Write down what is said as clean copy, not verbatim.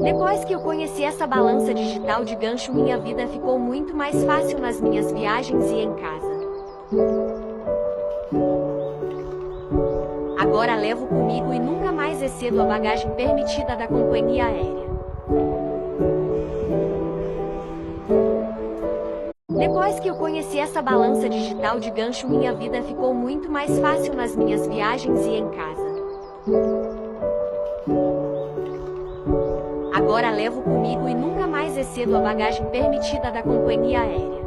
Depois que eu conheci essa balança digital de gancho, minha vida ficou muito mais fácil nas minhas viagens e em casa. Agora levo comigo e nunca mais excedo a bagagem permitida da companhia aérea. Depois que eu conheci essa balança digital de gancho, minha vida ficou muito mais fácil nas minhas viagens e em casa. Agora levo comigo e nunca mais excedo a bagagem permitida da companhia aérea.